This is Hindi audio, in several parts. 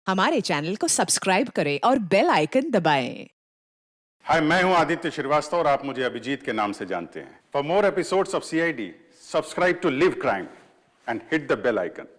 हमारे चैनल को सब्सक्राइब करें और बेल आइकन दबाएं। हाय, मैं हूं आदित्य श्रीवास्तव और आप मुझे अभिजीत के नाम से जानते हैं। For more episodes of CID, subscribe to Live Crime and hit the bell icon.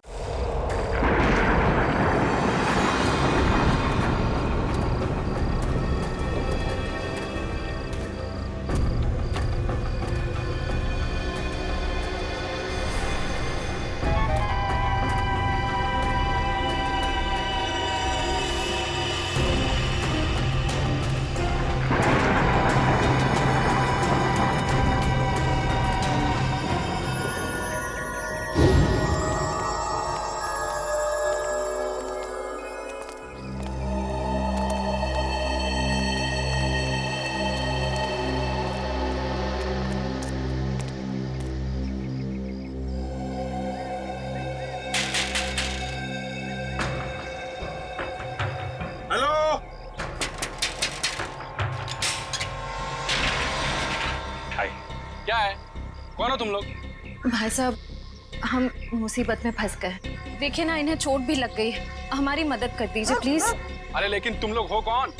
क्या है? कौन हो तुम लोग? भाई साहब, हम मुसीबत में फंस गए। देखिए ना, इन्हें चोट भी लग गई है। हमारी मदद कर दीजिए प्लीज। अरे लेकिन तुम लोग हो कौन?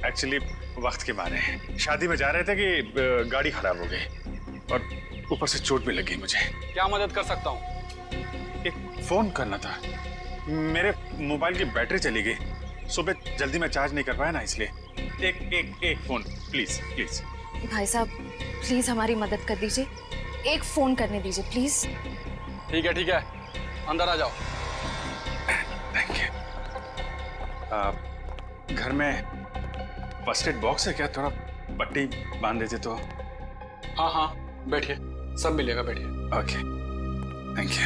एक्चुअली वक्त के मारे शादी में जा रहे थे कि गाड़ी खराब हो गई और ऊपर से चोट भी लगी मुझे। क्या मदद कर सकता हूँ? एक फोन करना था, मेरे मोबाइल की बैटरी चली गई। सुबह जल्दी में चार्ज नहीं कर पाया ना, इसलिए एक फोन प्लीज प्लीज। भाई साहब प्लीज हमारी मदद कर दीजिए, एक फोन करने दीजिए प्लीज। ठीक है, अंदर आ जाओ। Thank you. घर में फर्स्ट एड बॉक्स है क्या? थोड़ा पट्टी बांध देते तो। हाँ, बैठिए, सब मिलेगा, बैठिए। Okay, thank you.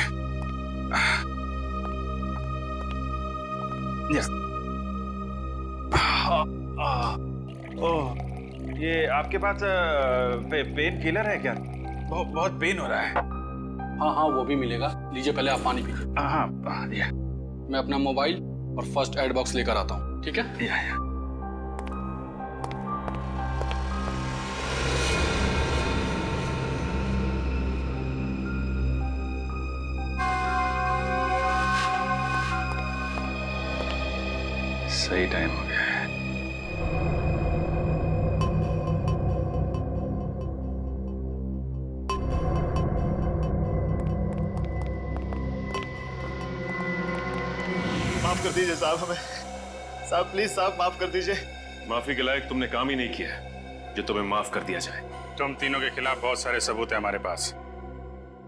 ओह, ये आपके पास पेन किलर है क्या? बहुत पेन हो रहा है। हाँ, वो भी मिलेगा। लीजिए, पहले आप पानी पीजिए। हाँ, मैं अपना मोबाइल और फर्स्ट एड बॉक्स लेकर आता हूँ, ठीक है? या। सही टाइम हो गया है। माफ कर दीजिए साहब, हमें साहब प्लीज साहब माफ कर दीजिए। माफी के लायक तुमने काम ही नहीं किया है जो तुम्हें माफ कर दिया जाए। तुम तीनों के खिलाफ बहुत सारे सबूत है हमारे पास।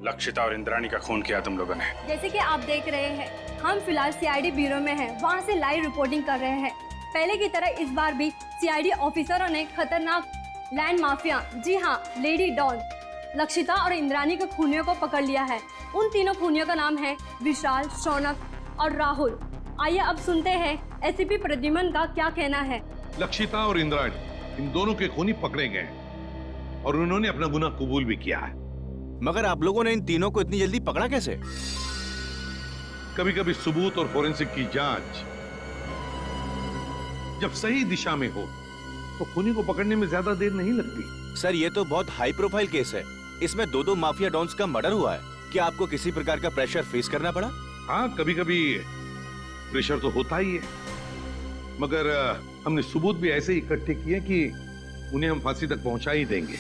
लक्षिता और इंद्राणी का खून किया तुम लोगों ने। जैसे कि आप देख रहे हैं, हम फिलहाल सीआईडी ब्यूरो में हैं, वहां से लाइव रिपोर्टिंग कर रहे हैं। पहले की तरह इस बार भी सीआईडी ऑफिसरों ने खतरनाक लैंड माफिया, जी हाँ, लेडी डॉन लक्षिता और इंद्राणी के खूनियों को पकड़ लिया है। उन तीनों खूनियों का नाम है विशाल, शौनक और राहुल। आइए अब सुनते हैं एसीपी प्रद्युमन का क्या कहना है। लक्षिता और इंद्राणी, इन दोनों के खूनी पकड़े गए और उन्होंने अपना गुनाह कबूल भी किया है। मगर आप लोगों ने इन तीनों को इतनी जल्दी पकड़ा कैसे? कभी कभी सबूत और फोरेंसिक की जांच जब सही दिशा में हो तो खूनी को पकड़ने में ज्यादा देर नहीं लगती। सर, ये तो बहुत हाई प्रोफाइल केस है। इसमें दो माफिया डॉन्स का मर्डर हुआ है। क्या आपको किसी प्रकार का प्रेशर फेस करना पड़ा? हाँ, कभी कभी प्रेशर तो होता ही है, मगर हमने सबूत भी ऐसे इकट्ठे किए कि उन्हें हम फांसी तक पहुंचा ही देंगे।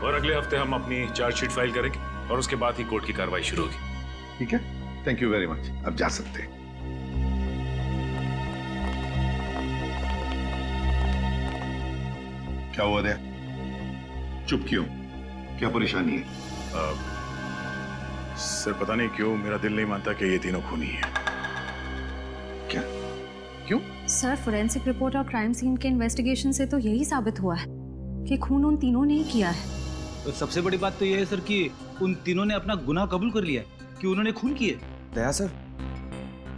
और अगले हफ्ते हम अपनी चार्जशीट फाइल करेंगे और उसके बाद ही कोर्ट की कार्रवाई शुरू होगी। ठीक है, थैंक यू वेरी मच। अब जा सकते हैं। क्या हुआ दया? चुप क्यों? क्या परेशानी है? सर, पता नहीं क्यों मेरा दिल नहीं मानता कि ये तीनों खूनी हैं। क्या? क्यों? सर, फोरेंसिक रिपोर्ट और क्राइम सीन के इन्वेस्टिगेशन से तो यही साबित हुआ है कि खून उन तीनों ने ही किया है। तो सबसे बड़ी बात तो ये है सर कि उन तीनों ने अपना गुनाह कबूल कर लिया कि उन्होंने खून किए। दया सर,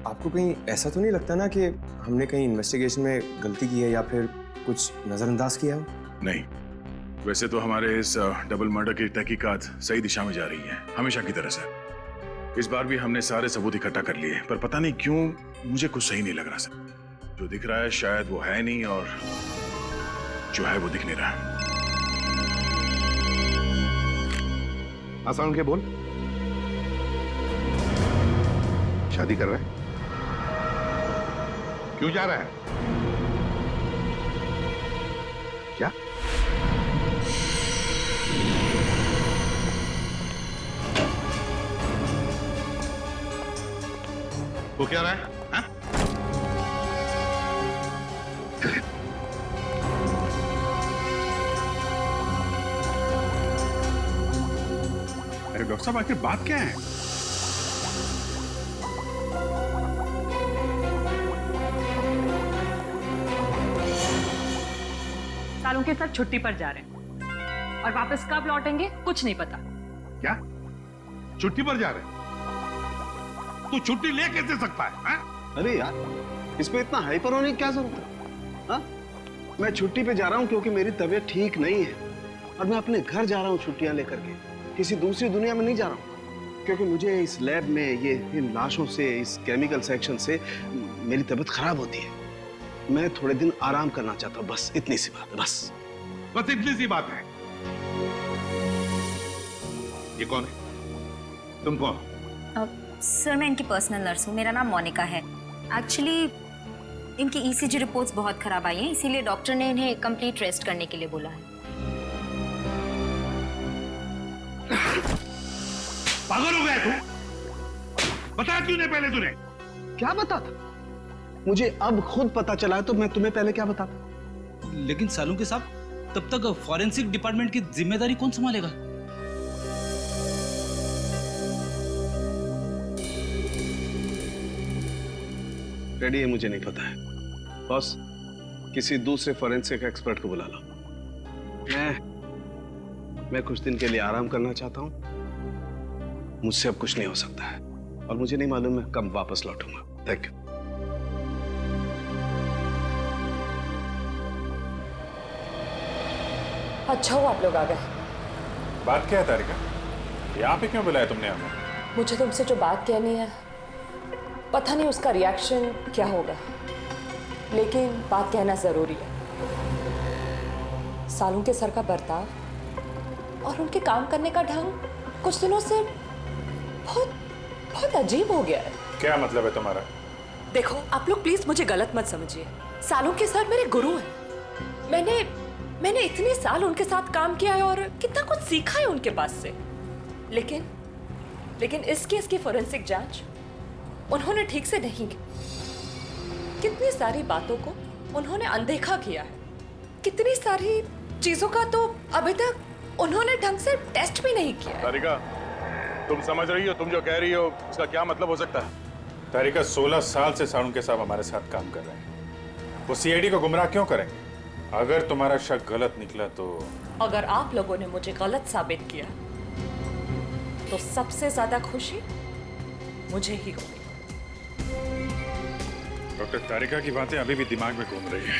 आपको कहीं ऐसा तो नहीं लगता ना कि हमने कहीं इन्वेस्टिगेशन में गलती की है या फिर कुछ नजरअंदाज किया हो? नहीं, वैसे तो हमारे इस डबल मर्डर की तहकीकात सही दिशा में जा रही है, हमेशा की तरह से। इस बार भी हमने सारे सबूत इकट्ठा कर लिए, पर पता नहीं क्यों मुझे कुछ सही नहीं लग रहा सर। जो दिख रहा है शायद वो है नहीं, और जो है वो दिख नहीं रहा। हाँ सालुंके बोल। शादी कर रहा है? क्यों जा रहा है? क्या? वो क्या रहा है? हाँ? अरे डॉक्टर साहब आखिर बात क्या है? सालुंके सर छुट्टी पर जा रहे हैं और वापस कब लौटेंगे कुछ नहीं पता। क्या? छुट्टी पर जा रहे हैं? तू छुट्टी ले कैसे सकता है? हाँ? अरे यार, इस पे इतना हाइपर होने की क्या जरूरत है? हाँ? मैं छुट्टी पे जा रहा हूँ क्योंकि मेरी तबीयत ठीक नहीं है और मैं अपने घर जा रहा हूँ छुट्टियां लेकर के। किसी दूसरी दुनिया में नहीं जा रहा हूँ क्योंकि मुझे इस लैब में ये इन लाशों से, इस केमिकल सेक्शन से मेरी तबीयत खराब होती है। मैं थोड़े दिन आराम करना चाहता हूँ, बस इतनी सी बात है। बस इतनी सी बात है। ये कौन है? तुम कौन? सर मैं इनकी पर्सनल नर्स हूँ, मेरा नाम मोनिका है। एक्चुअली इनकी ईसीजी रिपोर्ट्स बहुत खराब आई हैं, इसीलिए डॉक्टर ने इन्हें कंप्लीट रेस्ट करने के लिए बोला है। पागल हो गया तू? बता क्यों नहीं पहले तूने? क्या बता था? मुझे अब खुद पता चला है तो मैं तुम्हें पहले क्या बताता? लेकिन सालुंके साहब, तब तक फॉरेंसिक डिपार्टमेंट की जिम्मेदारी कौन संभालेगा? रेडी है, मुझे नहीं पता है। बॉस, किसी दूसरे फॉरेंसिक एक्सपर्ट को बुला लो। मैं कुछ दिन के लिए आराम करना चाहता हूं। मुझसे अब कुछ नहीं हो सकता है और मुझे नहीं मालूम मैं कब वापस लौटूंगा। Thank you. अच्छा हुआ आप लोग आ गए। बात क्या है तारिका? यहाँ पे क्यों बुलाया तुमने हमें? मुझे तुमसे जो बात कहनी है, पता नहीं उसका रिएक्शन क्या होगा, लेकिन बात कहना जरूरी है। सालुंके सर का बर्ताव और उनके काम करने का ढंग कुछ दिनों से बहुत बहुत अजीब हो गया है। क्या मतलब है तुम्हारा? देखो आप लोग प्लीज मुझे गलत मत समझिए। सालुंके सर मेरे गुरु हैं। मैंने इतने साल उनके साथ काम किया है और कितना कुछ सीखा है उनके पास से। लेकिन इस केस की फोरेंसिक जांच उन्होंने ठीक से नहीं की। कितनी सारी बातों को उन्होंने अनदेखा किया है। कितनी सारी चीजों का तो अभी तक उन्होंने ढंग से टेस्ट भी नहीं किया है। तारिका, तुम समझ रही हो? तुम जो कह रही हो उसका क्या मतलब हो सकता है? तारिका, 16 साल से सालुंके साहब हमारे साथ काम कर रहे हैं। वो सीआईडी को गुमराह क्यों करेंगे? अगर तुम्हारा शक गलत निकला तो? अगर आप लोगों ने मुझे गलत साबित किया तो सबसे ज्यादा खुशी मुझे ही होगी। डॉक्टर, तारिका की बातें अभी भी दिमाग में घूम रही है।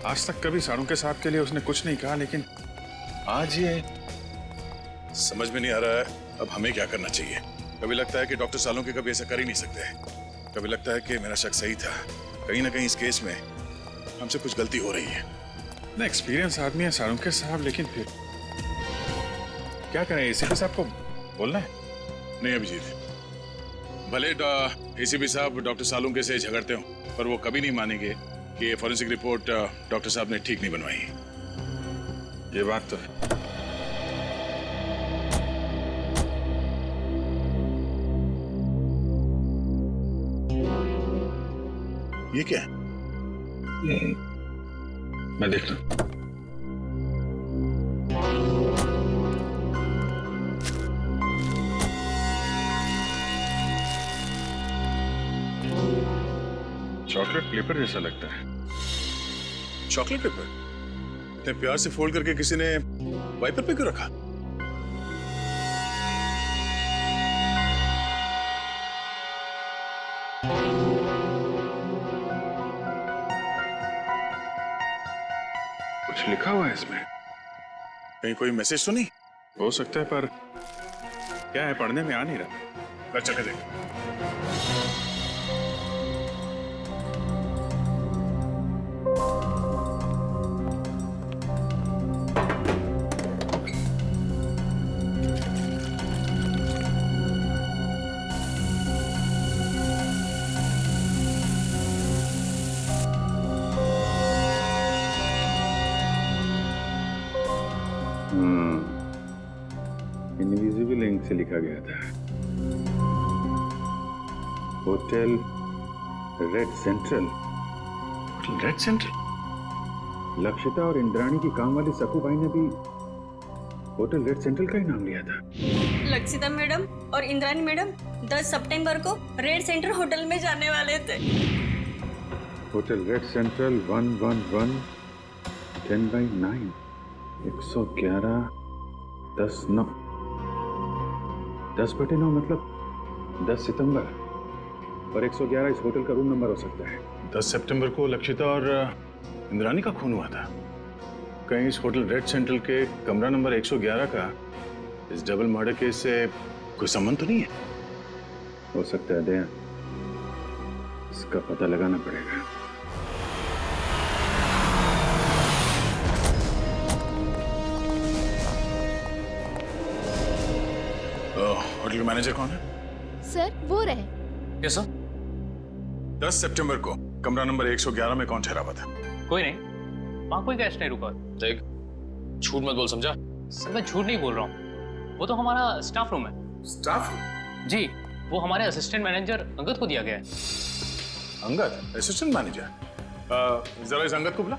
आज तक कभी सालुंके साहब के लिए उसने कुछ नहीं कहा, लेकिन आज ये समझ में नहीं आ रहा है अब हमें क्या करना चाहिए। कभी लगता है कि डॉक्टर सालुंके कभी ऐसा कर ही नहीं सकते, कभी लगता है कि मेरा शक सही था। कहीं ना कहीं इस केस में हमसे कुछ गलती हो रही है। ना एक्सपीरियंस आदमी है सालुंके साहब, लेकिन फिर क्या करें? एसीपी साहब को बोलना है? नहीं अभिजीत, भले एसीपी साहब डॉक्टर सालुंके से झगड़ते हो, पर वो कभी नहीं मानेंगे कि ये फॉरेंसिक रिपोर्ट डॉक्टर साहब ने ठीक नहीं बनवाई। ये बात तो है। ये क्या है? मैं देख रहा हूं। चॉकलेट पेपर जैसा लगता है। Chocolate paper? इतने प्यार से फोल्ड करके किसी ने वाइपर पे क्यों रखा? कुछ लिखा हुआ है इसमें। कहीं कोई मैसेज तो नहीं? हो सकता है, पर क्या है, पढ़ने में आ नहीं रहा। कर चल के देख। इनविजिबल इंक से लिखा गया था, hotel red central. Hotel red central? Lakshita और इंद्राणी की काम वाली सकू भाई ने भी होटल रेड सेंट्रल का ही नाम लिया था। लक्षिता मैडम और इंद्राणी मैडम 10 सितंबर को रेड सेंटर होटल में जाने वाले थे। होटल रेड सेंट्रल 111 10/9 111 10/9 10/9 मतलब 10 सितंबर, और 111 इस होटल का रूम नंबर हो सकता है। 10 सितंबर को लक्षिता और इंद्राणी का खून हुआ था। कहीं इस होटल रेड सेंट्रल के कमरा नंबर 111 का इस डबल मर्डर केस से कोई संबंध तो नहीं है? हो सकता है दया, इसका पता लगाना पड़ेगा। होटल का मैनेजर कौन है? सर वो रहे। कैसा? 10 सितंबर को कमरा नंबर 111 में कौन ठहरा हुआ था? कोई नहीं, वहाँ कोई गेस्ट नहीं रुका। देख, झूठ मत बोल, समझा? सर मैं झूठ नहीं बोल रहा हूँ, वो तो हमारा स्टाफ रूम है। Staff room? जी, वो हमारे असिस्टेंट मैनेजर अंगद को दिया गया है। Angad, assistant manager? जरा इस अंगद को बुला।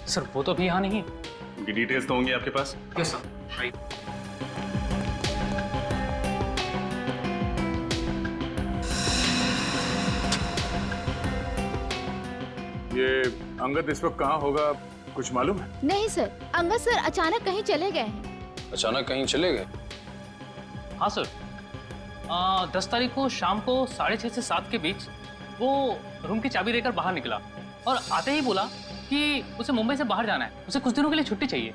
सर वो तो अभी यहाँ नहीं। उनकी डिटेल्स तो होंगी आपके पास? Yes sir, right. ये अंगद इस वक्त कहाँ होगा, कुछ मालूम है? नहीं सर, अंगद सर अचानक कहीं चले गए हैं। अचानक कहीं चले गए? हाँ सर, 10 तारीख को शाम को 6:30 से 7 के बीच वो रूम की चाबी देकर बाहर निकला और आते ही बोला कि उसे मुंबई से बाहर जाना है, उसे कुछ दिनों के लिए छुट्टी चाहिए।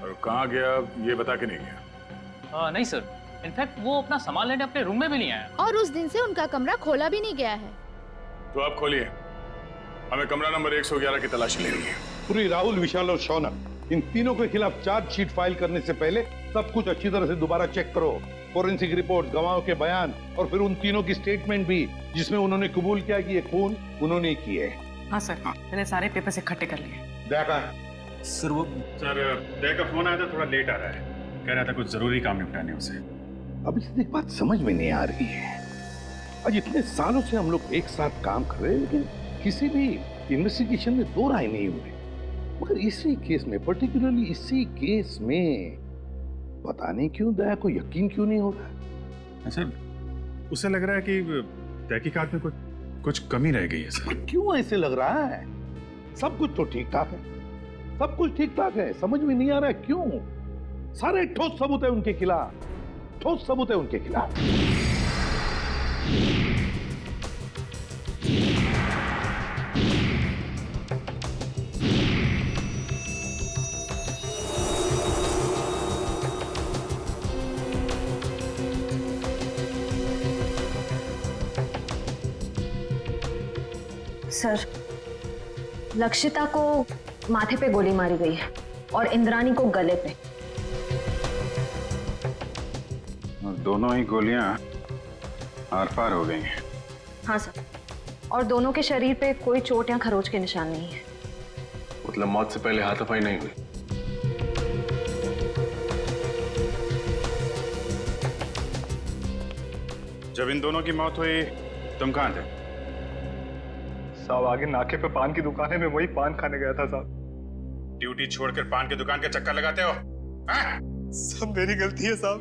और कहाँ गया ये बता के नहीं गया? नहीं सर, इनफैक्ट वो अपना सामान लेने अपने रूम में भी नहीं आया। और उस दिन से उनका कमरा खोला भी नहीं गया है। तो आप खोलिए, हमें कमरा नंबर 111 की तलाशी लेनी है। पूरी राहुल, विशाल और शौनक, इन तीनों के खिलाफ चार्जशीट फाइल करने से पहले सब कुछ अच्छी तरह से दोबारा चेक करो। फोरेंसिक रिपोर्ट, गवाहों के बयान और फिर उन तीनों की स्टेटमेंट भी, जिसमें उन्होंने कबूल किया कि ये खून उन्होंने किए। हाँ सर, मैंने सारे पेपर्स इकट्ठे कर लिए। देखा सर, वो दया का फोन आया था, थोड़ा लेट आ रहा है, कह रहा था कुछ जरूरी काम निपटाने उसे। अब इसकी एक बात समझ में नहीं आ रही है, आज इतने सालों से हम लोग एक साथ काम कर रहे हैं, लेकिन किसी भी इन्वेस्टिगेशन में दो राय नहीं हुए। मगर इसी केस में, पर्टिकुलरली इसी केस में, पता नहीं क्यों दया को यकीन क्यों नहीं हो रहा। सर, उसे लग रहा है कि तहकीकात में कुछ कमी रह गई है सर। क्यों ऐसे लग रहा है? सब कुछ तो ठीक ठाक है, सब कुछ ठीक ठाक है, समझ में नहीं आ रहा है क्यों? सारे ठोस सबूत है उनके खिलाफ, ठोस सबूत है उनके खिलाफ। सर, लक्षिता को माथे पे गोली मारी गई है और इंद्राणी को गले पे। और दोनों ही गोलियां आर पार हो गई हैं। हाँ सर, और दोनों के शरीर पे कोई चोट या खरोच के निशान नहीं है। मतलब मौत से पहले हाथापाई नहीं हुई? जब इन दोनों की मौत हुई तुम कहाँ थे? साहब, आगे नाके पे पान की दुकान है, मैं वही पान खाने गया था साहब। ड्यूटी छोड़कर पान की दुकान के चक्कर लगाते हो? सब मेरी गलती है साहब।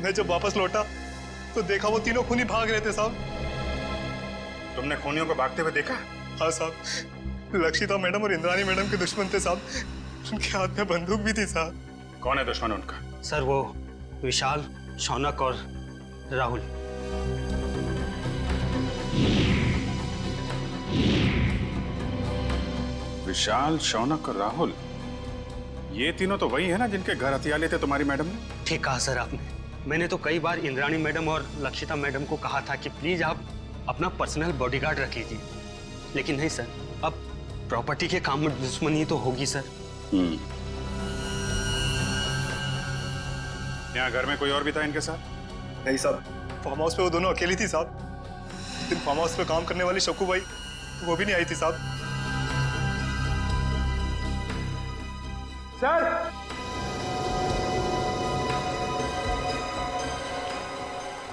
मैं जब वापस लौटा तो देखा वो तीनों खूनी भाग रहे थे साहब। तुमने खूनियों को भागते हुए देखा? हाँ साहब, लक्षिता मैडम और इंद्राणी मैडम के दुश्मन थे साहब। उनके हाथ में बंदूक भी थी साहब। कौन है दुश्मन उनका? सर वो विशाल, शौनक और राहुल। विशाल, शौनक और राहुल, ये तीनों तो वही है ना जिनके घर हथियार लिए थे तुम्हारी मैडम ने? ठीक कहा सर आपने। मैंने तो कई बार इंद्राणी मैडम और लक्षिता मैडम को कहा था कि प्लीज आप अपना पर्सनल बॉडीगार्ड रख लीजिए, लेकिन नहीं सर, अब प्रॉपर्टी के काम में दुश्मनी तो होगी सर। यहाँ घर में कोई और भी था इनके साथ? नहीं साहब, फार्म हाउस पे वो दोनों अकेली थी साहब। उस दिन फार्म हाउस पे काम करने वाली शक्कू भाई वो भी नहीं आई थी साहब। सर,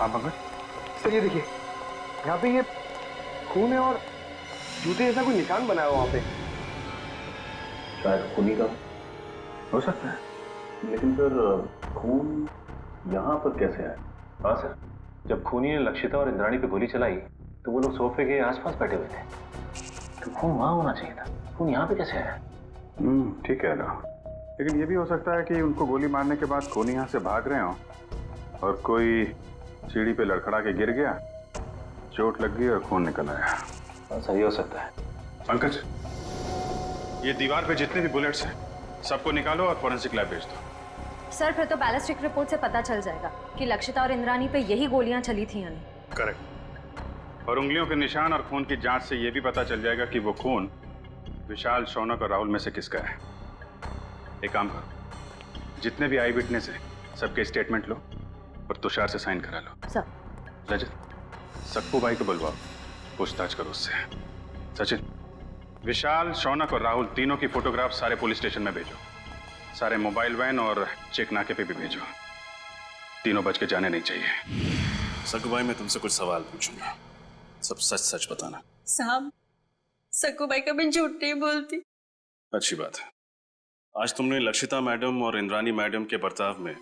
हाँ पंकज। सर ये देखिए, यहाँ पे ये खून है और जूते जैसा कोई निशान बना है वहाँ पे। शायद खूनी का हो सकता है, लेकिन फिर खून यहाँ पर कैसे आया? हाँ सर, जब खूनी ने लक्षिता और इंद्राणी पे गोली चलाई तो वो लोग सोफे के आसपास बैठे हुए थे, तो खून वहां होना चाहिए था। खून यहाँ पे कैसे आया? ठीक कह रहा हूँ, लेकिन ये भी हो सकता है कि उनको गोली मारने के बाद खूनी यहाँ से भाग रहे हो और कोई सीढ़ी पे लड़खड़ा के गिर गया, चोट लग गई और खून निकल आया। सही हो सकता है। पंकज, ये दीवार पे जितने भी बुलेट्स हैं सबको निकालो और फॉरेंसिक लैब भेज दो। सर फिर तो बैलिस्टिक रिपोर्ट से पता चल जाएगा कि लक्षिता और इंद्राणी पे यही गोलियां चली थी यानी। करेक्ट। और उंगलियों के निशान और खून की जांच से ये भी पता चल जाएगा कि वो खून विशाल, शौनक और राहुल में से किसका है। एक काम करो, जितने भी आई विटनेस है सबके स्टेटमेंट लो और तुषार से साइन करा लो। सर। रजत, सक्कू भाई को बुलवाओ, पूछताछ करो उससे। सचिन, विशाल, शौनक और राहुल तीनों की फोटोग्राफ सारे पुलिस स्टेशन में भेजो। सारे मोबाइल वैन और चेक नाके पे भी भेजो। तीनों बच के जाने नहीं चाहिए। सक्कू भाई, मैं तुमसे कुछ सवाल पूछूंगा, सब सच सच बताना। साहब, सक्कू भाई कभी झूठ नहीं बोलती। अच्छी बात है। आज तुमने लक्षिता मैडम और इंद्राणी मैडम के बर्ताव में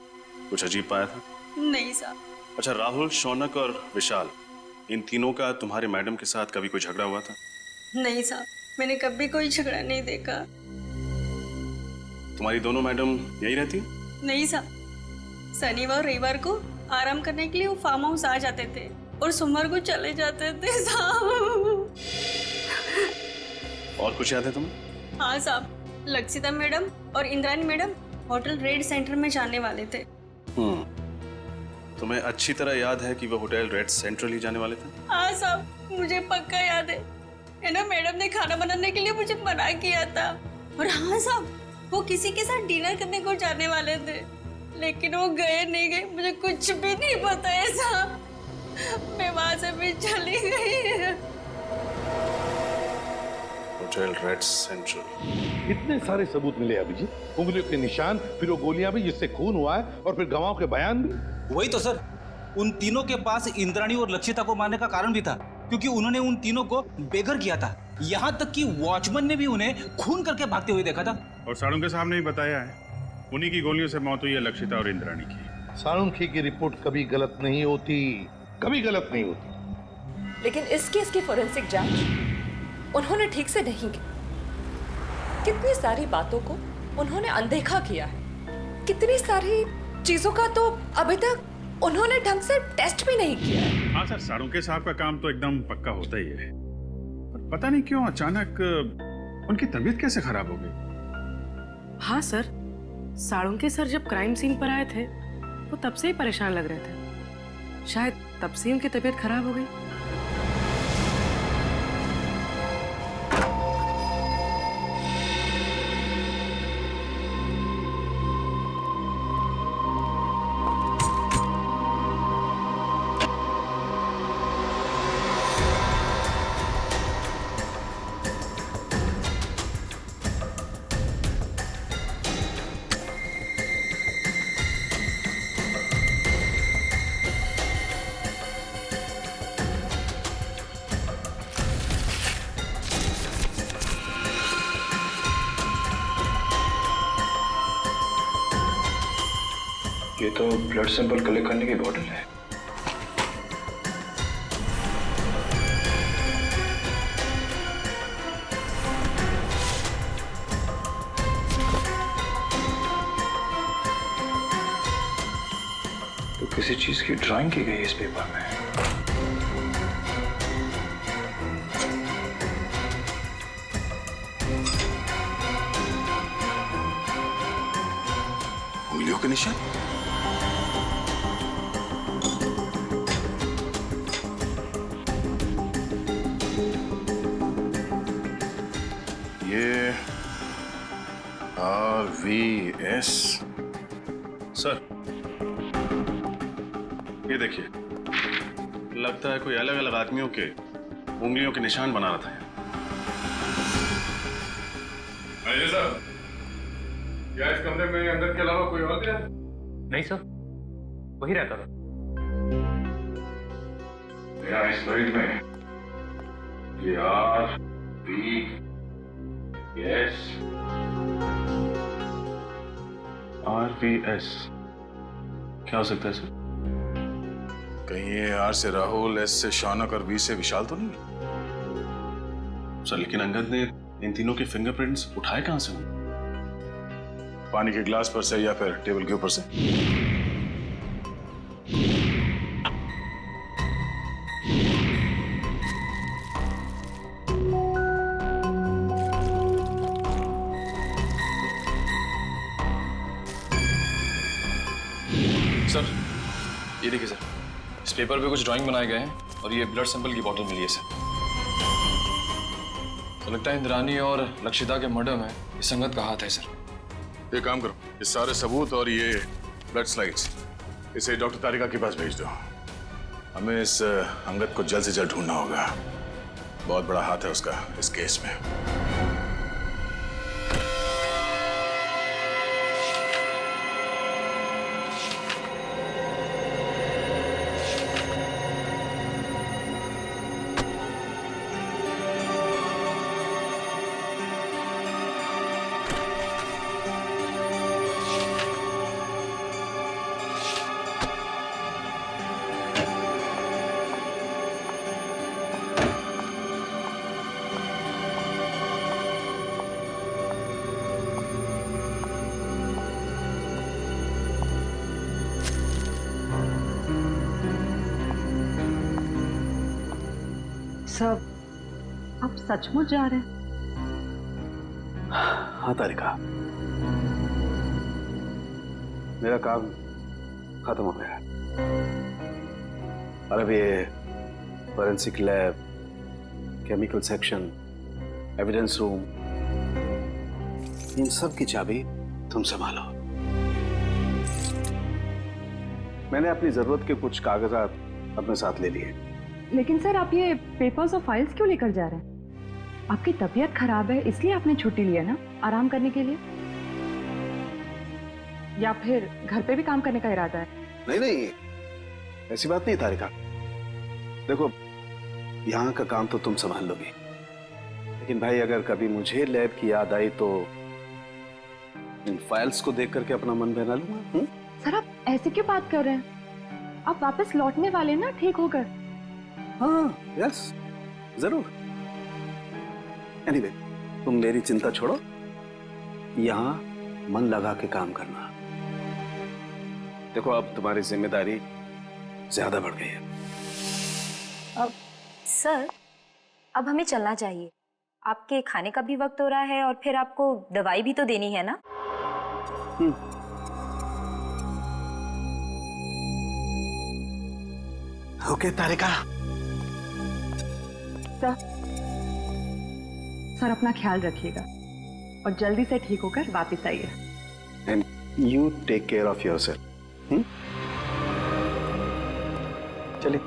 कुछ अजीब पाया था? नहीं साहब। अच्छा, राहुल, शौनक और विशाल, इन तीनों का तुम्हारे मैडम के साथ कभी कोई झगड़ा हुआ था? नहीं साहब, मैंने कभी कोई झगड़ा नहीं देखा। तुम्हारी दोनों मैडम यही रहती? नहीं साहब, शनिवार रविवार को आराम करने के लिए वो फार्म हाउस आ जाते थे और सोमवार को चले जाते थे साहब। और कुछ याद है तुम्हें? हाँ साहब, लक्षिता मैडम और Indrani madam hotel red centre में जाने वाले थे। तुम्हें अच्छी तरह याद है कि वो होटल रेड सेंट्रल ही जाने वाले थे? हाँ साहब, मुझे पक्का याद है ना, मैडम ने खाना बनाने के लिए मुझे मना किया था। और हाँ साहब, वो किसी के साथ डिनर करने को जाने वाले थे, लेकिन वो गए नहीं गए मुझे कुछ भी नहीं पता है साहब। मैं वहां से भी चली गई। Hotel red central. इतने सारे सबूत मिले अभिजीत, उंगलियों के निशान, फिर वो गोलियां भी जिससे खून हुआ है, और फिर गवाहों के बयान भी। वही तो सर, उन तीनों के पास इंद्राणी और लक्षिता को मारने का कारण भी था, क्योंकि उन्होंने उन तीनों को बेघर किया था। यहाँ तक कि वॉचमैन ने भी उन्हें खून करके भागते हुए देखा था। और साळुंखे साहब ने भी बताया है, उन्हीं की गोलियों से मौत हुई है लक्षिता और इंद्राणी की। साळुंखे की रिपोर्ट कभी गलत नहीं होती, कभी गलत नहीं होती। लेकिन इस केस की फोरेंसिक जांच उन्होंने ठीक से नहीं की। कितनी सारी बातों को उन्होंने अनदेखा किया है, कितनी सारी चीजों का तो अभी तक उन्होंने ढंग से टेस्ट भी नहीं किया है। हाँ सर, साळुंखे साहब का काम तो एकदम पक्का होता ही है, पर पता नहीं क्यों अचानक उनकी तबीयत कैसे खराब हो गई। हाँ सर, साळुंखे सर जब क्राइम सीन पर आए थे वो तब से ही परेशान लग रहे थे, शायद तब से उनकी तबीयत खराब हो गई। ये तो ब्लड सैंपल कलेक्ट करने की बॉटल है। तो किसी चीज की ड्राइंग की गई है इस पेपर में। उंगलियों के निशान। ये RVS। सर, ये देखिए, लगता है कोई अलग अलग आदमियों के उंगलियों के निशान बना रहा था। साहब, क्या इस कमरे में अंदर के अलावा कोई और गया? नहीं सर, वही रहता था। मेरा इस फील्ड में ये RVS क्या हो सकता है सर? कहीं ये R से राहुल, S से शौनक और V से विशाल तो नहीं? सर लेकिन अंगद ने इन तीनों के फिंगरप्रिंट्स उठाए कहां से? पानी के ग्लास पर से या फिर टेबल के ऊपर से? सर ये देखिए सर, इस पेपर पे कुछ ड्राइंग बनाए गए हैं और ये ब्लड सैंपल की बोतल मिली है सर। तो लगता है इंद्रानी और लक्षिता के मर्डर में ये संगत का हाथ है सर। एक काम करो, ये सारे सबूत और ये ब्लड स्लाइड्स इसे डॉक्टर तारिका के पास भेज दो। हमें इस अंगद को जल्द से जल्द ढूंढना होगा। बहुत बड़ा हाथ है उसका इस केस में। सब आप सचमुच जा रहे हैं? हाँ तारिका, मेरा काम खत्म हो गया और अब ये forensic lab, chemical section, evidence room, इन सब की चाबी तुम संभालो। मैंने अपनी जरूरत के कुछ कागजात अपने साथ ले लिए। लेकिन सर आप ये पेपर्स और फाइल्स क्यों लेकर जा रहे हैं? आपकी तबीयत खराब है इसलिए आपने छुट्टी लिया ना, आराम करने के लिए? या फिर घर पे भी काम करने का इरादा है? नहीं नहीं, ऐसी बात नहीं तारिका। देखो यहाँ का काम तो तुम संभाल लोगी, लेकिन भाई अगर कभी मुझे लैब की याद आई तो इन फाइल्स को देख करके अपना मन बहला लूंगा। सर आप ऐसे क्यों बात कर रहे हैं? आप वापस लौटने वाले ना ठीक होकर। हाँ यस जरूर। एनीवे, तुम मेरी चिंता छोड़ो, यहाँ मन लगा के काम करना। देखो अब तुम्हारी जिम्मेदारी ज्यादा बढ़ गई है। अब सर अब हमें चलना चाहिए। आपके खाने का भी वक्त हो रहा है और फिर आपको दवाई भी तो देनी है ना। ओके तारिका। सर अपना ख्याल रखिएगा और जल्दी से ठीक होकर वापस आइए। And you take care of yourself. चलिए।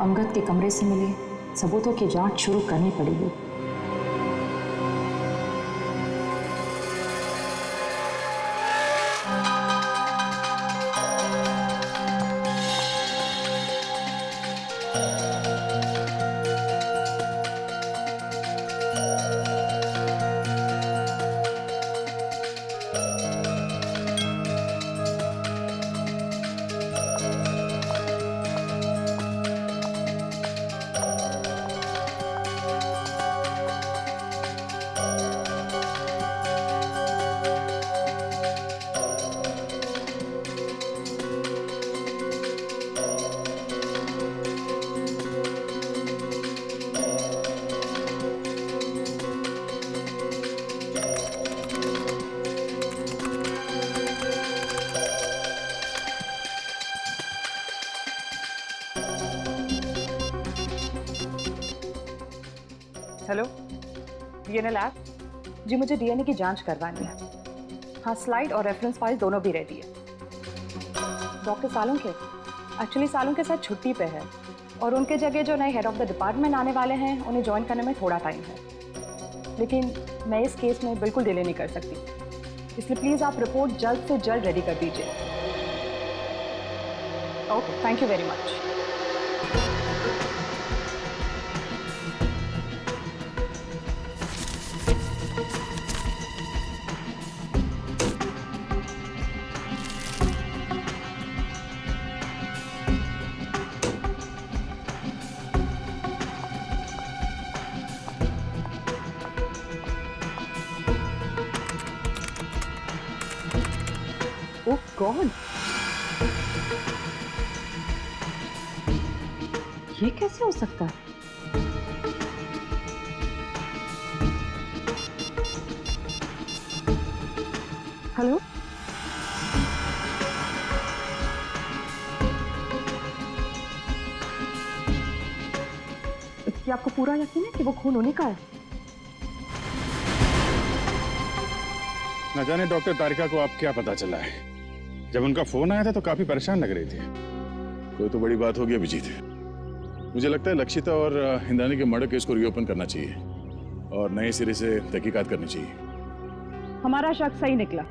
अंगद के कमरे से मिले सबूतों की जांच शुरू करनी पड़ेगी। हेलो, डीएनए लैब जी, मुझे डीएनए की जांच करवानी है। हाँ, स्लाइड और रेफरेंस फाइल दोनों भी रेडी है। डॉक्टर सालुंके एक्चुअली सालुंके साथ छुट्टी पे है, और उनके जगह जो नए हेड ऑफ द डिपार्टमेंट आने वाले हैं उन्हें ज्वाइन करने में थोड़ा टाइम है, लेकिन मैं इस केस में बिल्कुल डिले नहीं कर सकती, इसलिए प्लीज़ आप रिपोर्ट जल्द से जल्द रेडी कर दीजिए। Okay, thank you very much. Oh God, ये कैसे हो सकता है? हेलो, क्या आपको पूरा यकीन है कि वो खून उन्हीं का है? न जाने डॉक्टर तारिका को अब क्या पता चला है। जब उनका फोन आया था तो काफी परेशान लग रही थी। कोई तो बड़ी बात होगी अभिजीत। मुझे लगता है लक्षिता और इंद्राणी के मर्डर केस को रीओपन करना चाहिए और नए सिरे से तहकीकात करनी चाहिए। हमारा शक सही निकला।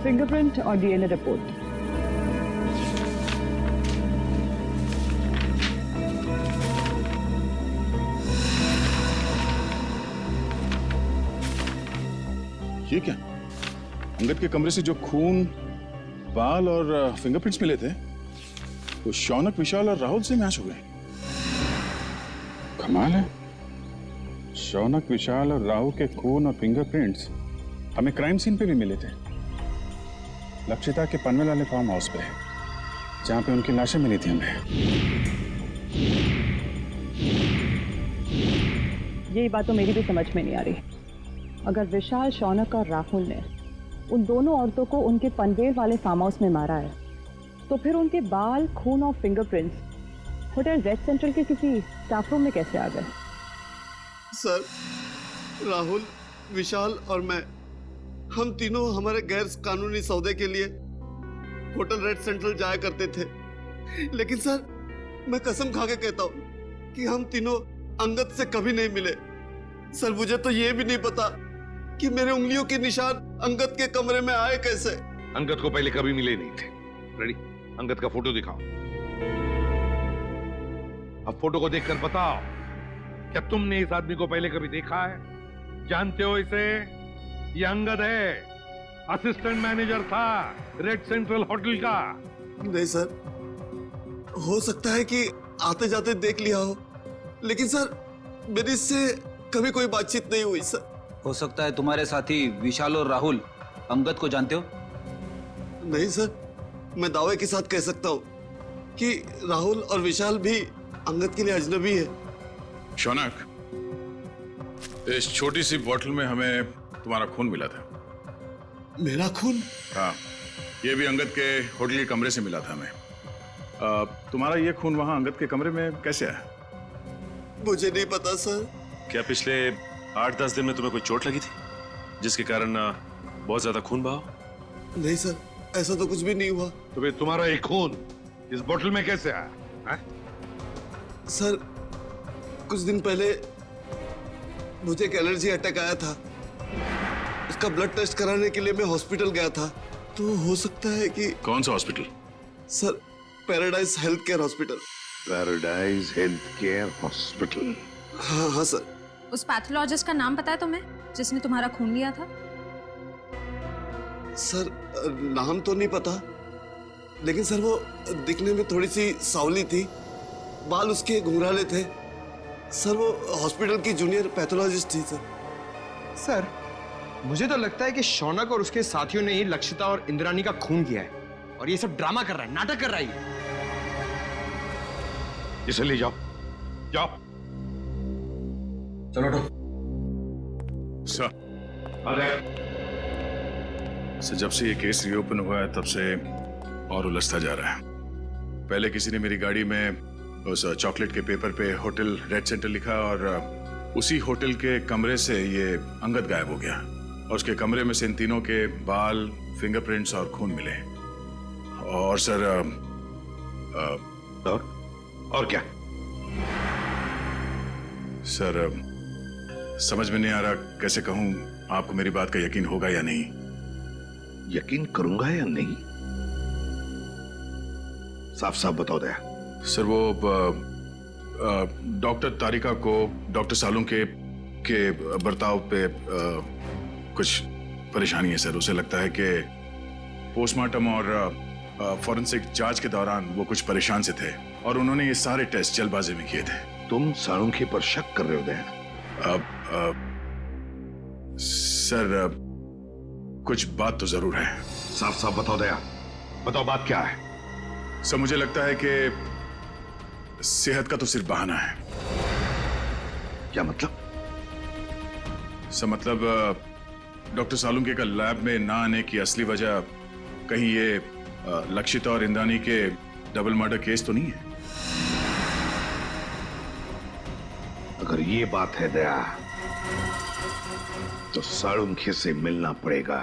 फिंगरप्रिंट और डीएनए रिपोर्ट। ये क्या? अंगद के कमरे से जो खून, बाल और फिंगरप्रिंट्स मिले थे वो शौनक, विशाल और राहुल से मैच हो गए। कमाल है, शौनक, विशाल और राहुल के खून और फिंगरप्रिंट्स हमें क्राइम सीन पे भी मिले थे। लक्षिता के पनवेल वाले फार्म हाउस पे, जहां पे उनकी लाशें मिली थी हमें। यही बात तो मेरी भी समझ में नहीं आ रही। अगर विशाल, शौनक और राहुल ने उन दोनों औरतों को उनके पनवेल वाले फार्म हाउस में मारा है, तो फिर उनके बाल, खून और फिंगरप्रिंट्स होटल रेड सेंट्रल के किसी स्टाफ रूम में कैसे आ गए? सर, राहुल, विशाल और मैं, हम तीनों हमारे गैर कानूनी सौदे के लिए होटल रेड सेंट्रल जाया करते थे। लेकिन सर, मैं कसम खा के कहता हूँ कि हम तीनों अंगद से कभी नहीं मिले। सर, मुझे तो ये भी नहीं पता कि मेरे उंगलियों के निशान अंगद के कमरे में आए कैसे। अंगद को पहले कभी मिले नहीं थे। रेडी, अंगद का फोटो दिखाओ। अब फोटो को देखकर बताओ, क्या तुमने इस आदमी को पहले कभी देखा है? जानते हो इसे? ये अंगद है, असिस्टेंट मैनेजर था रेड सेंट्रल होटल का। नहीं सर, हो सकता है कि आते जाते देख लिया हो, लेकिन सर मेरी इससे कभी कोई बातचीत नहीं हुई सर। हो सकता है तुम्हारे साथी विशाल और राहुल अंगद को जानते हो? नहीं सर, मैं दावे के साथ कह सकता हूँ कि राहुल और विशाल भी अंगद के लिए अजनबी है। शौनक, इस छोटी सी बोतल में हमें तुम्हारा खून मिला था। मेरा खून? हाँ, ये भी अंगद के होटल के कमरे से मिला था हमें। तुम्हारा ये खून वहां अंगद के कमरे में कैसे आया? मुझे नहीं पता सर। क्या पिछले 8-10 दिन में तुम्हें कोई चोट लगी थी जिसके कारण बहुत ज्यादा खून बहा? नहीं सर, ऐसा तो कुछ भी नहीं हुआ। तो फिर तुम्हारा एक खून इस बोतल में कैसे आया है? सर, कुछ दिन पहले मुझे एक एलर्जी अटैक आया था। उसका ब्लड टेस्ट कराने के लिए मैं हॉस्पिटल गया था। तो हो सकता है कि... कौन सा hospital? Sir, paradise health care hospital. Paradise health care hospital? हाँ हाँ सर। उस पैथोलॉजिस्ट का नाम पता है तुम्हें जिसने तुम्हारा खून लिया था? सर, नाम तो नहीं पता, लेकिन सर वो दिखने में थोड़ी सी सावली थी, बाल उसके घुंघराले थे। सर, वो हॉस्पिटल की जूनियर पैथोलॉजिस्ट थी सर। सर, मुझे तो लगता है कि शौनक और उसके साथियों ने ही लक्षिता और इंद्राणी का खून किया है और ये सब ड्रामा कर रहा है, नाटक कर रहा है। इसे ले जाओ, जाओ। चलो सर, जब से ये केस रीओपन हुआ है तब से और उलझता जा रहा है। पहले किसी ने मेरी गाड़ी में उस चॉकलेट के पेपर पे होटल रेड सेंटर लिखा और उसी होटल के कमरे से ये अंगद गायब हो गया और उसके कमरे में से इन तीनों के बाल, फिंगरप्रिंट्स और खून मिले। और सर और क्या? सर समझ में नहीं आ रहा कैसे कहूं, आपको मेरी बात का यकीन होगा या नहीं। यकीन करूंगा या नहीं? साफ साफ बताओ दया। सर वो डॉक्टर तारिका को डॉक्टर सालुंग के बर्ताव पे कुछ परेशानी है सर। उसे लगता है कि पोस्टमार्टम और फॉरेंसिक जांच के दौरान वो कुछ परेशान से थे और उन्होंने ये सारे टेस्ट जल्दबाजी में किए थे। तुम सालुंखे पर शक कर रहे हो दया? सर कुछ बात तो जरूर है। साफ साफ बताओ दया, बताओ बात क्या है? सर मुझे लगता है कि सेहत का तो सिर्फ बहाना है। क्या मतलब? सर मतलब डॉक्टर सालुंके का लैब में ना आने की असली वजह कहीं ये लक्षिता और इंद्राणी के डबल मर्डर केस तो नहीं है? अगर ये बात है दया तो सालुंखे से मिलना पड़ेगा।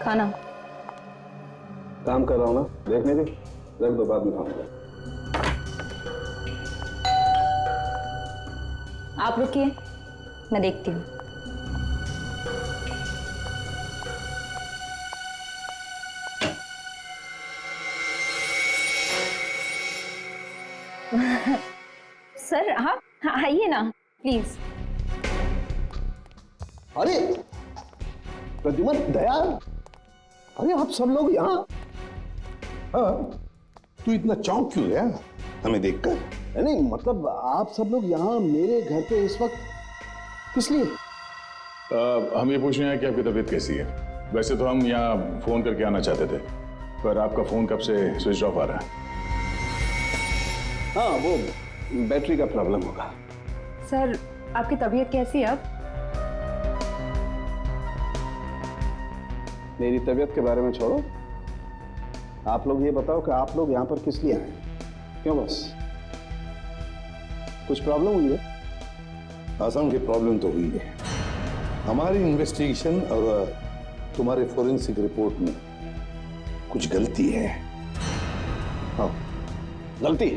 खाना काम कर रहा हूं ना, देखने दे, रख दो, बाद में खाऊंगा। आप रुकिए, मैं देखती हूँ। सर हाँ आइए ना प्लीज। अरे प्रद्युमन, दया, अरे आप सब लोग यहाँ? हाँ, तू इतना चौंक क्यों गया हमें देखकर? नहीं मतलब आप सब लोग यहाँ मेरे घर पे इस वक्त किस लिए? हम ये पूछ रहे हैं कि आपकी तबीयत कैसी है। वैसे तो हम यहाँ फोन करके आना चाहते थे, पर आपका फोन कब से स्विच ऑफ आ रहा है। हाँ, वो बैटरी का प्रॉब्लम होगा। सर आपकी तबीयत कैसी है अब? मेरी तबीयत के बारे में छोड़ो, आप लोग ये बताओ कि आप लोग यहाँ पर किस लिए आए? क्यों, बस कुछ प्रॉब्लम हुई है? आसाम की प्रॉब्लम तो हुई है। हमारी इन्वेस्टिगेशन और तुम्हारे फोरेंसिक रिपोर्ट में कुछ गलती है। हाँ, गलती?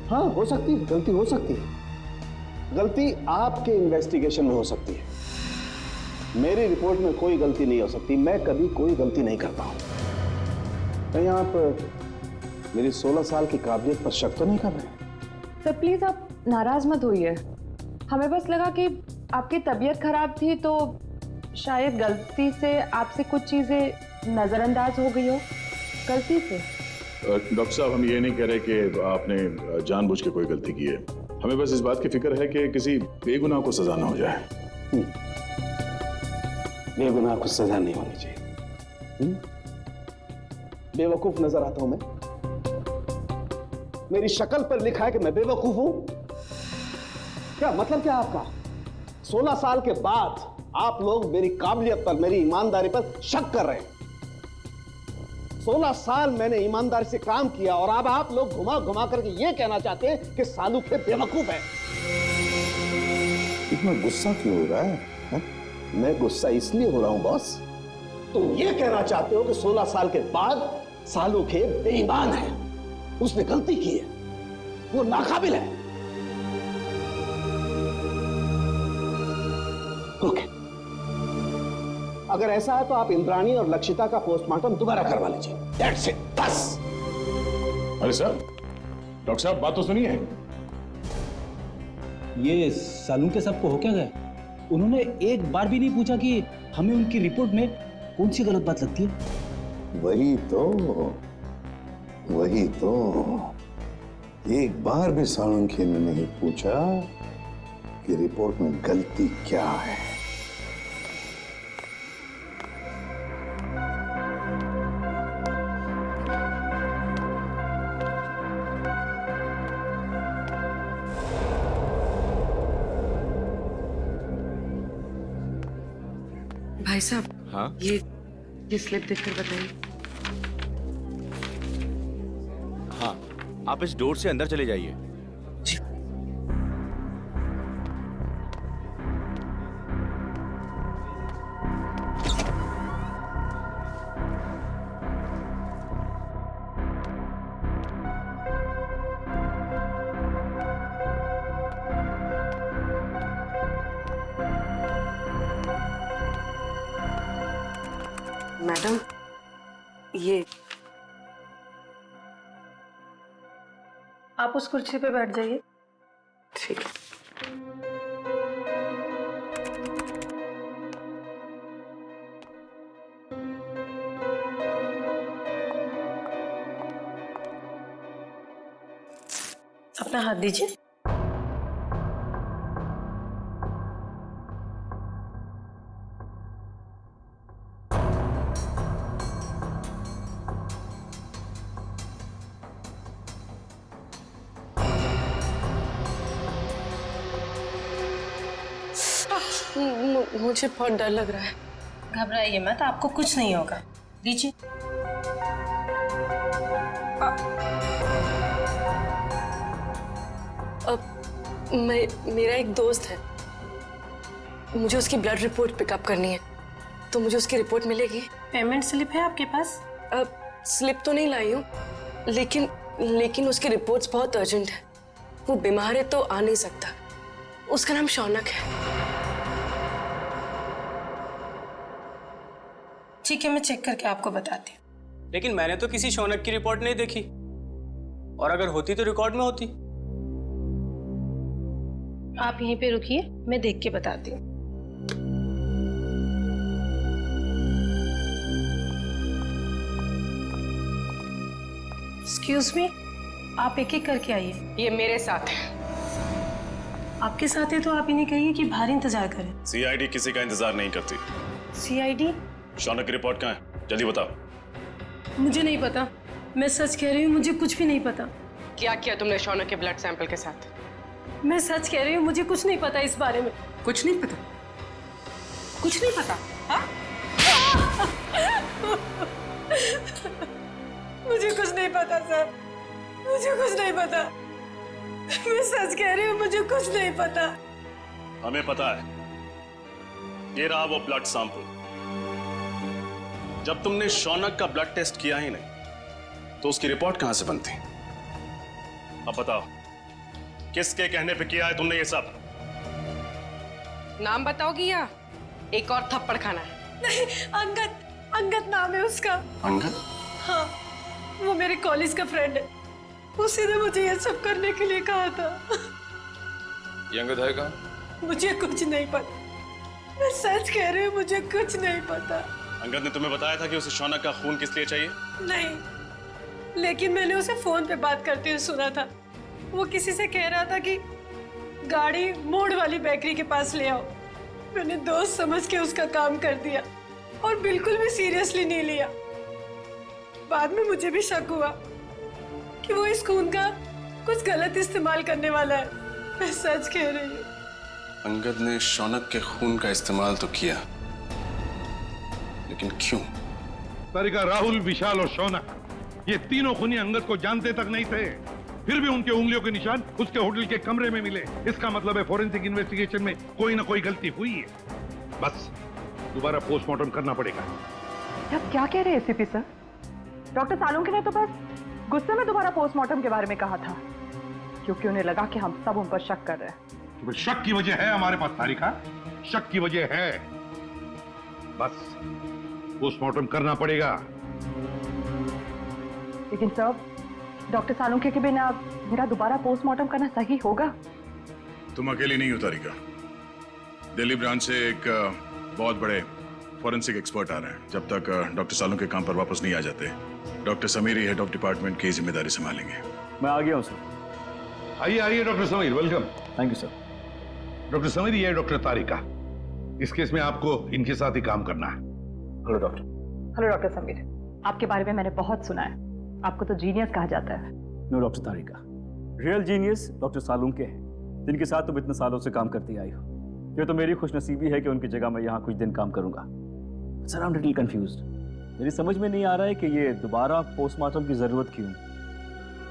हाँ, हो सकती है, गलती हो सकती है। गलती आपके इन्वेस्टिगेशन में हो सकती है, मेरी रिपोर्ट में कोई गलती नहीं हो सकती। मैं कभी कोई गलती नहीं करता हूं। कहीं आप मेरी 16 साल की काबिलियत पर शक तो नहीं कर रहे? सर प्लीज आप नाराज मत होइए, हमें बस लगा कि आपकी तबीयत खराब थी तो शायद गलती से आपसे कुछ चीजें नजरअंदाज हो गई हो, गलती से। डॉक्टर साहब, हम ये नहीं कह रहे कि आपने जानबूझ के कोई गलती की है। हमें बस इस बात की फिक्र है कि किसी बेगुनाह को सजा ना हो जाए। बेगुनाह को सजा नहीं होनी चाहिए। बेवकूफ नजर आता हूं मैं? मेरी शक्ल पर लिखा है कि मैं बेवकूफ हूं? क्या मतलब क्या आपका? 16 साल के बाद आप लोग मेरी काबिलियत पर, मेरी ईमानदारी पर शक कर रहे हैं। 16 साल मैंने ईमानदारी से काम किया और अब आप लोग घुमा घुमा करके ये कहना चाहते हैं कि सालुखे बेवकूफ है। इतना गुस्सा क्यों हो रहा है? मैं गुस्सा इसलिए हो रहा हूं बॉस, तुम ये कहना चाहते हो कि 16 साल के बाद सालुखे बेईमान है, उसने गलती की है, वो नाकाबिल है। ओके, अगर ऐसा है तो आप इंद्राणी और लक्षिता का पोस्टमार्टम दोबारा करवा लीजिए। That's it, बस। अरे सर, डॉक्टर साहब बात तो सुनिए। ये सालुंखे साहब को हो क्या गया? उन्होंने एक बार भी नहीं पूछा कि हमें उनकी रिपोर्ट में कौन सी गलत बात लगती है। वही तो एक बार भी सालुंखे ने नहीं पूछा कि रिपोर्ट में गलती क्या है। भाई साहब, हाँ ये स्लिप देखकर बताइए। हाँ, आप इस डोर से अंदर चले जाइए। मैडम, ये आप उस कुर्सी पे बैठ जाइए। ठीक है। अपना हाथ दीजिए। मुझे बहुत डर लग रहा है। घबराइए मत, आपको कुछ नहीं होगा। दीजिए। मेरा एक दोस्त है, मुझे उसकी ब्लड रिपोर्ट पिकअप करनी है, तो मुझे उसकी रिपोर्ट मिलेगी? पेमेंट स्लिप है आपके पास? स्लिप तो नहीं लाई हूँ, लेकिन उसकी रिपोर्ट्स बहुत अर्जेंट है। वो बीमार है तो आ नहीं सकता। उसका नाम शौनक है। ठीक है, मैं चेक करके आपको बताती हूँ। लेकिन मैंने तो किसी शौनक की रिपोर्ट नहीं देखी, और अगर होती तो रिकॉर्ड में होती। आप यहीं पे रुकिए, मैं देख के बताती हूँ। एक्सक्यूज मी, आप एक एक करके आइए। ये मेरे साथ है। आपके साथ है तो आप इन्हें कहिए कि बाहर इंतजार करें। सीआईडी किसी का इंतजार नहीं करती। सीआईडी? शौनक की रिपोर्ट कहाँ है? जल्दी बताओ। मुझे नहीं पता, मैं सच कह रही हूँ, मुझे कुछ भी नहीं पता। क्या किया तुमने शौनक के ब्लड सैंपल के साथ? मैं सच कह रही हूँ, मुझे कुछ नहीं पता इस बारे में। कुछ नहीं पता? कुछ नहीं पता? हाँ? मुझे कुछ नहीं पता सर, मुझे कुछ नहीं पता। मैं सच कह रही हूँ, मुझे कुछ नहीं पता। हमें पता है। ये रहा वो ब्लड सैंपल। जब तुमने शौनक का ब्लड टेस्ट किया ही नहीं, तो उसकी रिपोर्ट कहां से बनती? अब बताओ, किसके कहने पे किया है तुमने ये सब? नाम बताओगी या एक और थप्पड़ खाना है? नहीं, अंगद नाम है उसका। अंगद? हाँ, वो मेरे कॉलेज का फ्रेंड है। उसी ने मुझे ये सब करने के लिए कहा था। ये अंगद है कहाँ? मुझे कुछ नहीं पता, मैं सच कह रही हूँ, मुझे कुछ नहीं पता। अंगद ने तुम्हें बताया था कि उसे शौनक का खून किस लिए चाहिए? नहीं, लेकिन मैंने उसे फोन पे बात करते हुए सुना था। वो किसी से कह रहा था कि गाड़ी मोड़ वाली बेकरी के पास ले आओ। मैंने दोस्त समझ के उसका काम कर दिया और बिल्कुल भी सीरियसली नहीं लिया। बाद में मुझे भी शक हुआ कि वो इस खून का कुछ गलत इस्तेमाल करने वाला है। मैं सच कह रही हूँ। अंगद ने शौनक के खून का इस्तेमाल तो किया, लेकिन क्यों? तारिका, राहुल, विशाल और शौनक, ये तीनों खूनी अंगद को जानते तक नहीं थे। फिर भी उनके उंगलियों के निशान उसके होटल के कमरे में मिले। इसका मतलब है फोरेंसिक इन्वेस्टिगेशन में कोई ना कोई गलती हुई है। बस दोबारा पोस्टमार्टम करना पड़ेगा। आप क्या कह रहे हैं एसीपी सर? डॉक्टर सालुंके ने तो बस गुस्से में दोबारा पोस्टमार्टम के बारे में कहा था, क्योंकि उन्हें लगा कि हम सब उन पर शक कर रहे हैं। शक की वजह है हमारे पास तारिका, शक की वजह है। बस पोस्टमार्टम करना पड़ेगा। लेकिन सर, डॉक्टर सालुंके के बिना मेरा दोबारा पोस्टमार्टम करना सही होगा? तुम अकेली नहीं हो तारिका। दिल्ली ब्रांच से एक बहुत बड़े फॉरेंसिक एक्सपर्ट आ रहे हैं। जब तक डॉक्टर सालुंके काम पर वापस नहीं आ जाते, doctor Sameer head of department की जिम्मेदारी संभालेंगे। मैं आ गया हूं सर। आइए आइए doctor Sameer, welcome. Thank you sir. Doctor Sameer, ये है डॉक्टर तारिका। इस केस में आपको इनके साथ ही काम करना है। Hello doctor. Hello doctor Sameer, आपके बारे में मैंने बहुत सुना है। आपको तो जीनियस कहा जाता है। नो डॉक्टर तारिका, रियल जीनियस डॉक्टर सालुंके हैं, जिनके साथ तुम इतने सालों से काम करती आई हो। ये तो मेरी खुशनसीबी है कि उनकी जगह मैं यहाँ कुछ दिन काम करूंगा। Sir, I am little confused. मेरी समझ में नहीं आ रहा है कि ये दोबारा पोस्टमार्टम की जरूरत क्यों।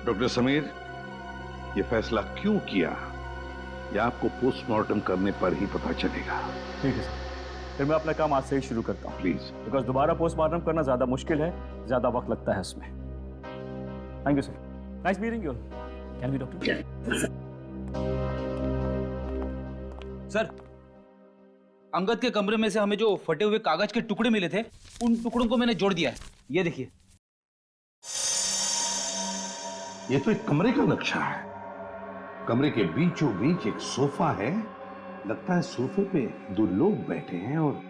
डॉक्टर समीर, ये फैसला क्यों किया, ये आपको पोस्टमार्टम करने पर ही पता चलेगा। ठीक है सर, फिर मैं अपना काम आज से ही शुरू करता हूँ प्लीज, बिकॉज दोबारा पोस्टमार्टम करना ज्यादा मुश्किल है, ज्यादा वक्त लगता है इसमें। Thank you sir, nice meeting you. Can we doctor? Sir, Angad के कमरे में से हमें जो फटे हुए कागज के टुकड़े मिले थे, उन टुकड़ों को मैंने जोड़ दिया है। ये देखिए। ये तो एक कमरे का नक्शा है। कमरे के बीचों बीच एक सोफा है। लगता है सोफे पे दो लोग बैठे हैं और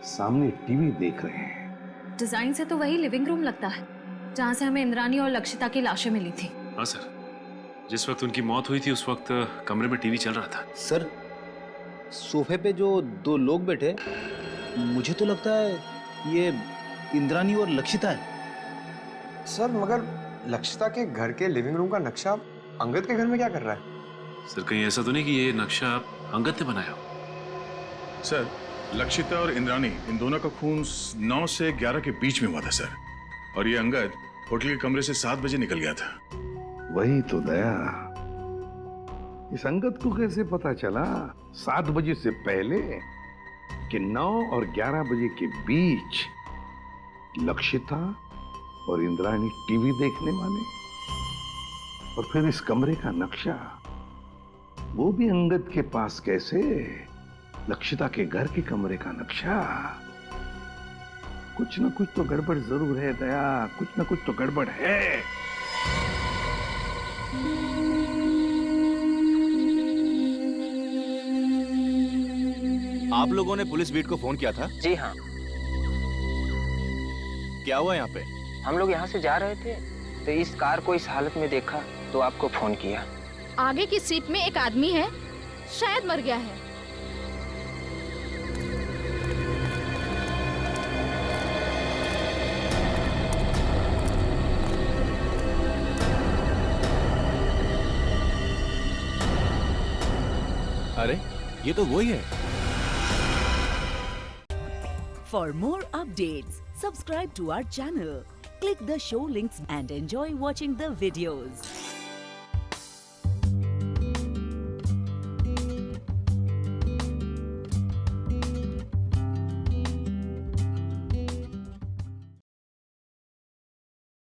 सामने टीवी देख रहे हैं। डिजाइन से तो वही लिविंग रूम लगता है जहाँ से हमें इंद्राणी और लक्षिता की लाशें मिली थी। हाँ सर, जिस वक्त उनकी मौत हुई थी उस वक्त कमरे में टीवी चल रहा था। सर, सोफे पे जो दो लोग बैठे, मुझे तो लगता है ये इंद्राणी और लक्षिता है। सर मगर लक्षिता के घर के लिविंग रूम का नक्शा अंगद के घर में क्या कर रहा है? सर कहीं ऐसा तो नहीं कि ये नक्शा अंगद ने बनाया हो? सर, लक्षिता और इंद्राणी इन दोनों का खून 9 से 11 के बीच में हुआ था सर, और ये अंगद होटल के कमरे से 7 बजे निकल गया था। वही तो दया, इस अंगद को कैसे पता चला 7 बजे से पहले कि 9 और 11 बजे के बीच लक्षिता और इंद्राणी टीवी देखने वाले? और फिर इस कमरे का नक्शा वो भी अंगद के पास कैसे? लक्षिता के घर के कमरे का नक्शा। कुछ ना कुछ तो गड़बड़ जरूर है दया, कुछ ना कुछ तो गड़बड़ है। आप लोगों ने पुलिस बीट को फोन किया था? जी हाँ। क्या हुआ यहाँ पे? हम लोग यहाँ से जा रहे थे तो इस कार को इस हालत में देखा तो आपको फोन किया। आगे की सीट में एक आदमी है, शायद मर गया है। अरे ये तो वही है। For more updates, subscribe to our channel, click the show links and enjoy watching the videos.